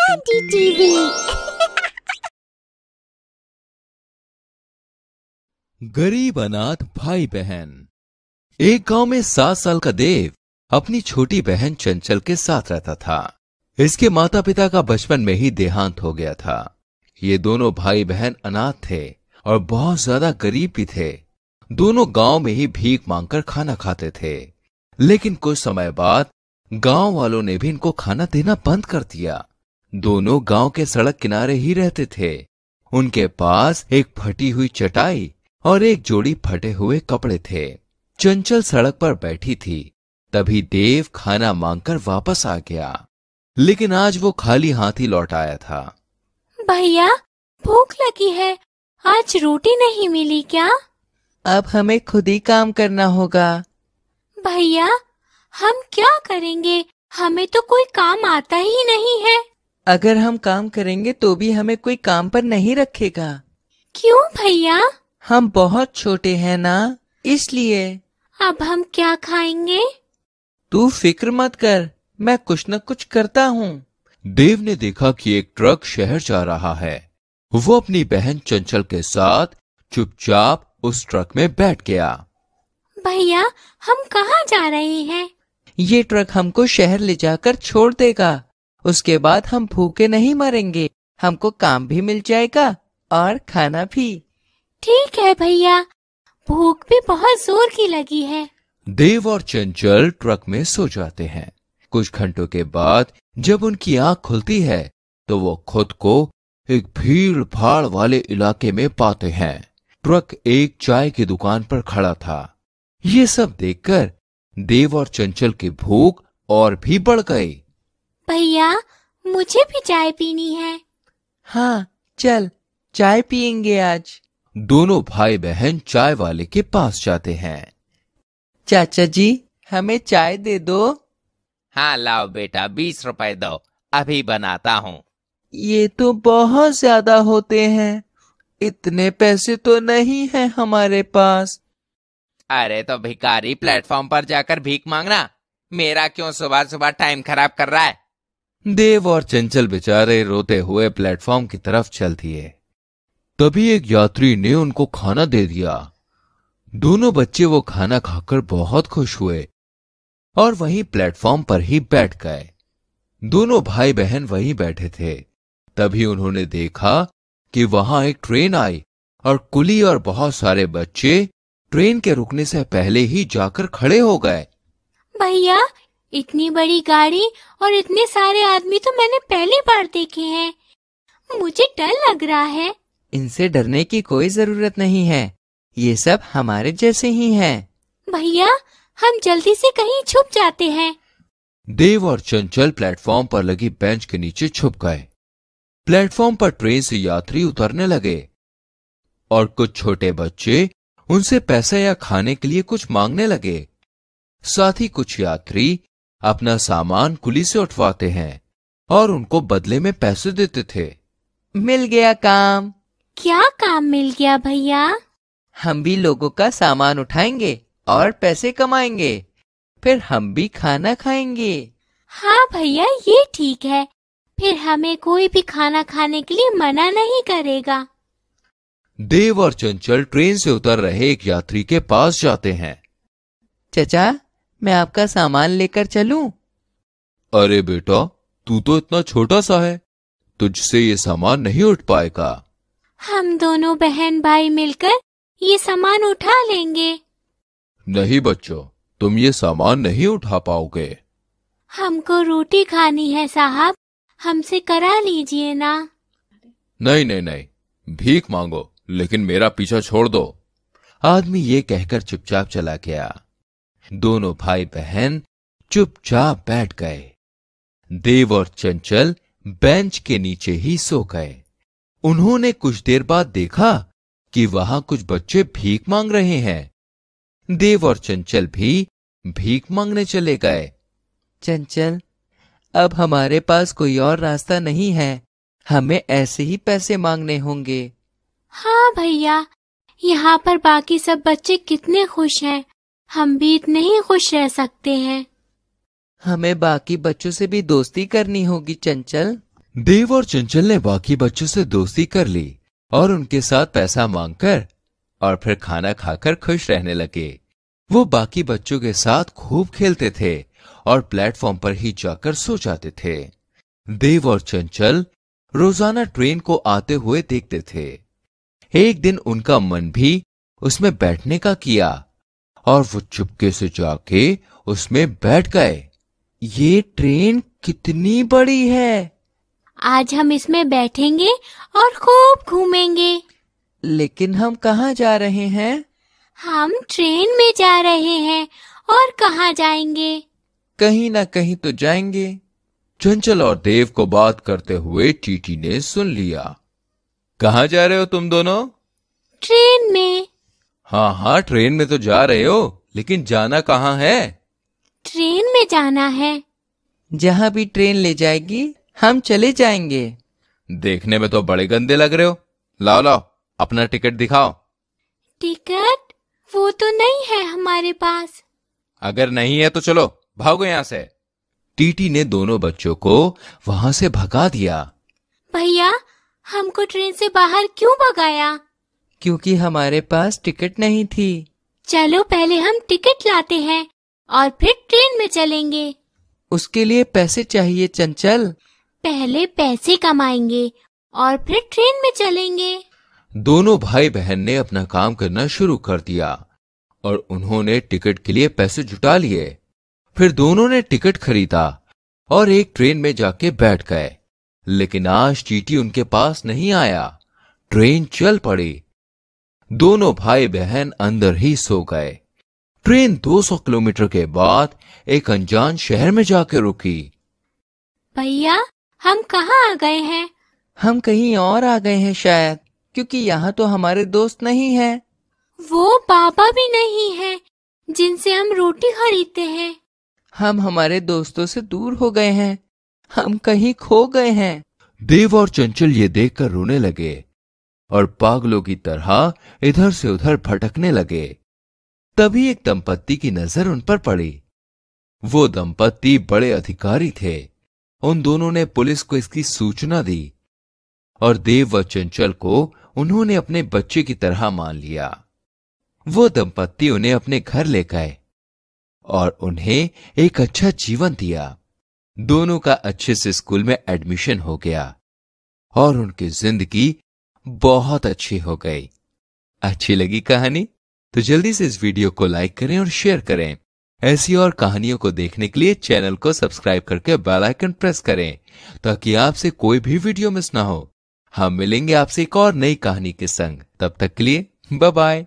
आदि टीवी। गरीब अनाथ भाई बहन। एक गांव में 7 साल का देव अपनी छोटी बहन चंचल के साथ रहता था। इसके माता पिता का बचपन में ही देहांत हो गया था। ये दोनों भाई बहन अनाथ थे और बहुत ज्यादा गरीब भी थे। दोनों गांव में ही भीख मांगकर खाना खाते थे। लेकिन कुछ समय बाद गांव वालों ने भी इनको खाना देना बंद कर दिया। दोनों गांव के सड़क किनारे ही रहते थे। उनके पास एक फटी हुई चटाई और एक जोड़ी फटे हुए कपड़े थे। चंचल सड़क पर बैठी थी। तभी देव खाना मांगकर वापस आ गया, लेकिन आज वो खाली हाथ ही लौट आया था। भैया, भूख लगी है, आज रोटी नहीं मिली क्या? अब हमें खुद ही काम करना होगा। भैया, हम क्या करेंगे? हमें तो कोई काम आता ही नहीं है। अगर हम काम करेंगे तो भी हमें कोई काम पर नहीं रखेगा। क्यों भैया? हम बहुत छोटे हैं ना, इसलिए। अब हम क्या खाएंगे? तू फिक्र मत कर, मैं कुछ न कुछ करता हूँ। देव ने देखा कि एक ट्रक शहर जा रहा है। वो अपनी बहन चंचल के साथ चुपचाप उस ट्रक में बैठ गया। भैया, हम कहाँ जा रहे हैं? ये ट्रक हमको शहर ले जाकर छोड़ देगा। उसके बाद हम भूखे नहीं मरेंगे। हमको काम भी मिल जाएगा और खाना भी। ठीक है भैया, भूख भी बहुत जोर की लगी है। देव और चंचल ट्रक में सो जाते हैं। कुछ घंटों के बाद जब उनकी आंख खुलती है तो वो खुद को एक भीड़ भाड़ वाले इलाके में पाते हैं। ट्रक एक चाय की दुकान पर खड़ा था। ये सब देखकर देव और चंचल की भूख और भी बढ़ गई। भैया, मुझे भी चाय पीनी है। हाँ, चल चाय पियेंगे आज। दोनों भाई बहन चाय वाले के पास जाते हैं। चाचा जी, हमें चाय दे दो। हाँ लाओ बेटा, 20 रुपए दो, अभी बनाता हूँ। ये तो बहुत ज्यादा होते हैं, इतने पैसे तो नहीं हैं हमारे पास। अरे तो भिखारी प्लेटफॉर्म पर जाकर भीख मांगना, मेरा क्यों सुबह सुबह टाइम खराब कर रहा है? देव और चंचल बेचारे रोते हुए प्लेटफॉर्म की तरफ चल दिए। तभी एक यात्री ने उनको खाना दे दिया। दोनों बच्चे वो खाना खाकर बहुत खुश हुए और वहीं प्लेटफॉर्म पर ही बैठ गए। दोनों भाई बहन वहीं बैठे थे। तभी उन्होंने देखा कि वहां एक ट्रेन आई और कुली और बहुत सारे बच्चे ट्रेन के रुकने से पहले ही जाकर खड़े हो गए। भैया, इतनी बड़ी गाड़ी और इतने सारे आदमी तो मैंने पहली बार देखे हैं। मुझे डर लग रहा है। इनसे डरने की कोई जरूरत नहीं है, ये सब हमारे जैसे ही हैं। भैया, हम जल्दी से कहीं छुप जाते हैं। देव और चंचल प्लेटफॉर्म पर लगी बेंच के नीचे छुप गए। प्लेटफॉर्म पर ट्रेन से यात्री उतरने लगे और कुछ छोटे बच्चे उनसे पैसे या खाने के लिए कुछ मांगने लगे। साथ ही कुछ यात्री अपना सामान कुली से उठवाते हैं और उनको बदले में पैसे देते थे। मिल गया काम। क्या काम मिल गया भैया? हम भी लोगों का सामान उठाएंगे और पैसे कमाएंगे, फिर हम भी खाना खाएंगे। हाँ भैया, ये ठीक है। फिर हमें कोई भी खाना खाने के लिए मना नहीं करेगा। देव और चंचल ट्रेन से उतर रहे एक यात्री के पास जाते हैं। चचा, मैं आपका सामान लेकर चलूं? अरे बेटा, तू तो इतना छोटा सा है, तुझसे ये सामान नहीं उठ पाएगा। हम दोनों बहन भाई मिलकर ये सामान उठा लेंगे। नहीं बच्चों, तुम ये सामान नहीं उठा पाओगे। हमको रोटी खानी है साहब, हमसे करा लीजिए ना। नहीं नहीं नहीं, भीख मांगो, लेकिन मेरा पीछा छोड़ दो। आदमी ये कहकर चुपचाप चला गया। दोनों भाई बहन चुपचाप बैठ गए। देव और चंचल बेंच के नीचे ही सो गए। उन्होंने कुछ देर बाद देखा कि वहां कुछ बच्चे भीख मांग रहे हैं। देव और चंचल भी भीख मांगने चले गए। चंचल, अब हमारे पास कोई और रास्ता नहीं है, हमें ऐसे ही पैसे मांगने होंगे। हाँ भैया, यहाँ पर बाकी सब बच्चे कितने खुश हैं, हम भी इतने ही खुश रह सकते हैं। हमें बाकी बच्चों से भी दोस्ती करनी होगी चंचल। देव और चंचल ने बाकी बच्चों से दोस्ती कर ली और उनके साथ पैसा मांगकर और फिर खाना खाकर खुश रहने लगे। वो बाकी बच्चों के साथ खूब खेलते थे और प्लेटफॉर्म पर ही जाकर सो जाते थे। देव और चंचल रोजाना ट्रेन को आते हुए देखते थे। एक दिन उनका मन भी उसमें बैठने का किया और वो चुपके से जाके उसमें बैठ गए। ये ट्रेन कितनी बड़ी है। आज हम इसमें बैठेंगे और खूब घूमेंगे। लेकिन हम कहाँ जा रहे हैं? हम ट्रेन में जा रहे हैं और कहाँ जाएंगे? कहीं ना कहीं तो जाएंगे। चंचल और देव को बात करते हुए टीटी ने सुन लिया। कहाँ जा रहे हो तुम दोनों? ट्रेन में। हाँ, ट्रेन में तो जा रहे हो, लेकिन जाना कहाँ है? ट्रेन में जाना है। जहाँ भी ट्रेन ले जाएगी हम चले जाएंगे। देखने में तो बड़े गंदे लग रहे हो। लाओ अपना टिकट दिखाओ। टिकट? वो तो नहीं है हमारे पास। अगर नहीं है तो चलो भागो यहाँ से। टीटी ने दोनों बच्चों को वहां से भगा दिया। भैया, हमको ट्रेन से बाहर क्यों भगाया? क्योंकि हमारे पास टिकट नहीं थी। चलो पहले हम टिकट लाते हैं और फिर ट्रेन में चलेंगे। उसके लिए पैसे चाहिए चंचल। पहले पैसे कमाएंगे और फिर ट्रेन में चलेंगे। दोनों भाई बहन ने अपना काम करना शुरू कर दिया और उन्होंने टिकट के लिए पैसे जुटा लिए। फिर दोनों ने टिकट खरीदा और एक ट्रेन में जाके बैठ गए। लेकिन आज टीटी उनके पास नहीं आया। ट्रेन चल पड़ी। दोनों भाई बहन अंदर ही सो गए। ट्रेन 200 किलोमीटर के बाद एक अनजान शहर में जाके रुकी। भैया, हम कहाँ आ गए हैं? हम कहीं और आ गए हैं शायद, क्योंकि यहाँ तो हमारे दोस्त नहीं हैं। वो बाबा भी नहीं है जिनसे हम रोटी खरीदते हैं। हम हमारे दोस्तों से दूर हो गए हैं। हम कहीं खो गए हैं। देव और चंचल ये देखकर रोने लगे और पागलों की तरह इधर से उधर भटकने लगे। तभी एक दंपत्ति की नजर उन पर पड़ी। वो दंपत्ति बड़े अधिकारी थे। उन दोनों ने पुलिस को इसकी सूचना दी और देव व चंचल को उन्होंने अपने बच्चे की तरह मान लिया। वो दंपत्ति उन्हें अपने घर ले गए और उन्हें एक अच्छा जीवन दिया। दोनों का अच्छे से स्कूल में एडमिशन हो गया और उनकी जिंदगी बहुत अच्छी हो गई। अच्छी लगी कहानी? तो जल्दी से इस वीडियो को लाइक करें और शेयर करें। ऐसी और कहानियों को देखने के लिए चैनल को सब्सक्राइब करके बेल आइकन प्रेस करें ताकि आपसे कोई भी वीडियो मिस ना हो। हम मिलेंगे आपसे एक और नई कहानी के संग। तब तक के लिए बाय बाय।